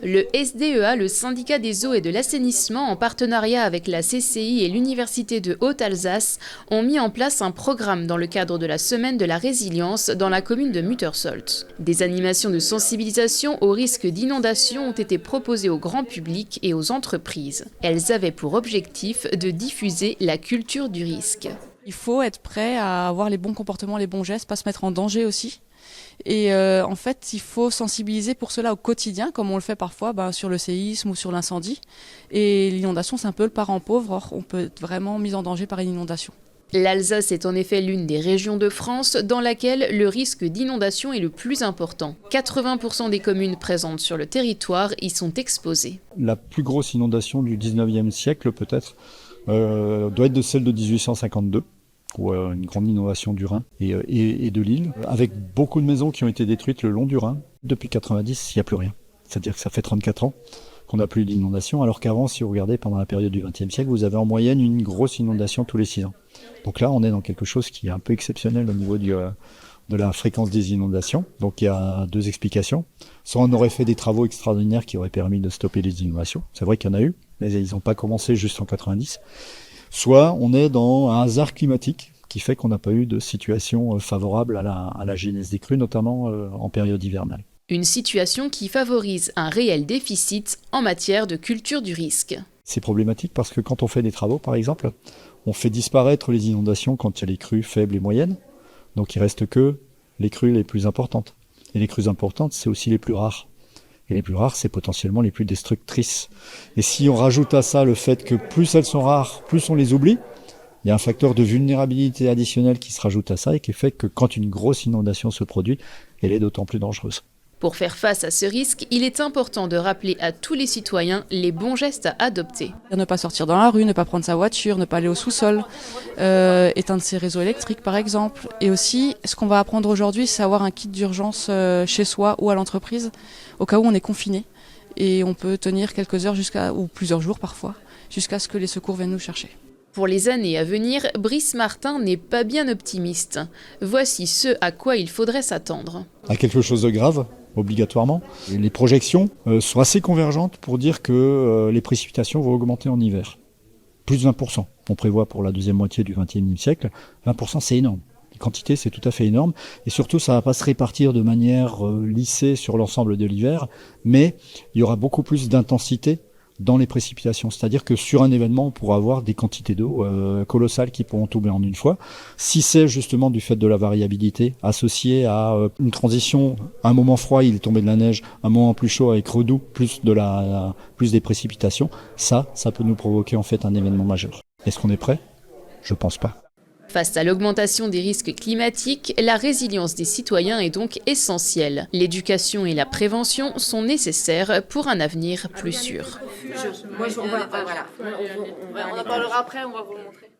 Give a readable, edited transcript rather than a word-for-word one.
Le SDEA, le syndicat des eaux et de l'assainissement, en partenariat avec la CCI et l'Université de Haute-Alsace, ont mis en place un programme dans le cadre de la Semaine de la résilience dans la commune de Muttersolt. Des animations de sensibilisation au risque d'inondation ont été proposées au grand public et aux entreprises. Elles avaient pour objectif de diffuser la culture du risque. Il faut être prêt à avoir les bons comportements, les bons gestes, pas se mettre en danger aussi. Et en fait, il faut sensibiliser pour cela au quotidien, comme on le fait parfois sur le séisme ou sur l'incendie. Et l'inondation, c'est un peu le parent pauvre, or on peut être vraiment mis en danger par une inondation. L'Alsace est en effet l'une des régions de France dans laquelle le risque d'inondation est le plus important. 80% des communes présentes sur le territoire y sont exposées. La plus grosse inondation du 19e siècle, peut-être, doit être de celle de 1852. Ou une grande inondation du Rhin et de l'île, avec beaucoup de maisons qui ont été détruites le long du Rhin. Depuis 90, il n'y a plus rien. C'est-à-dire que ça fait 34 ans qu'on n'a plus d'inondation, alors qu'avant, si vous regardez pendant la période du XXe siècle, vous avez en moyenne une grosse inondation tous les 6 ans. Donc là, on est dans quelque chose qui est un peu exceptionnel au niveau de la fréquence des inondations. Donc il y a 2 explications. Soit on aurait fait des travaux extraordinaires qui auraient permis de stopper les inondations. C'est vrai qu'il y en a eu, mais ils n'ont pas commencé juste en 90. Soit on est dans un hasard climatique qui fait qu'on n'a pas eu de situation favorable à la genèse des crues, notamment en période hivernale. Une situation qui favorise un réel déficit en matière de culture du risque. C'est problématique parce que quand on fait des travaux, par exemple, on fait disparaître les inondations quand il y a les crues faibles et moyennes. Donc il reste que les crues les plus importantes. Et les crues importantes, c'est aussi les plus rares. Et les plus rares, c'est potentiellement les plus destructrices. Et si on rajoute à ça le fait que plus elles sont rares, plus on les oublie, il y a un facteur de vulnérabilité additionnel qui se rajoute à ça et qui fait que quand une grosse inondation se produit, elle est d'autant plus dangereuse. Pour faire face à ce risque, il est important de rappeler à tous les citoyens les bons gestes à adopter. Ne pas sortir dans la rue, ne pas prendre sa voiture, ne pas aller au sous-sol, éteindre ses réseaux électriques par exemple. Et aussi, ce qu'on va apprendre aujourd'hui, c'est avoir un kit d'urgence chez soi ou à l'entreprise, au cas où on est confiné. Et on peut tenir quelques heures ou plusieurs jours parfois, jusqu'à ce que les secours viennent nous chercher. Pour les années à venir, Brice Martin n'est pas bien optimiste. Voici ce à quoi il faudrait s'attendre. À quelque chose de grave, obligatoirement. Et les projections sont assez convergentes pour dire que les précipitations vont augmenter en hiver. Plus de 20%. On prévoit pour la deuxième moitié du XXIe siècle. 20%, c'est énorme. Les quantités, c'est tout à fait énorme. Et surtout, ça ne va pas se répartir de manière lissée sur l'ensemble de l'hiver, mais il y aura beaucoup plus d'intensité dans les précipitations. C'est-à-dire que sur un événement, on pourra avoir des quantités d'eau colossales qui pourront tomber en une fois. Si c'est justement du fait de la variabilité associée à une transition, un moment froid, il est tombé de la neige, un moment plus chaud avec redoux, plus des précipitations, ça peut nous provoquer en fait un événement majeur. Est-ce qu'on est prêt ? Je pense pas. Face à l'augmentation des risques climatiques, la résilience des citoyens est donc essentielle. L'éducation et la prévention sont nécessaires pour un avenir plus sûr. On en parlera après, on va vous le montrer.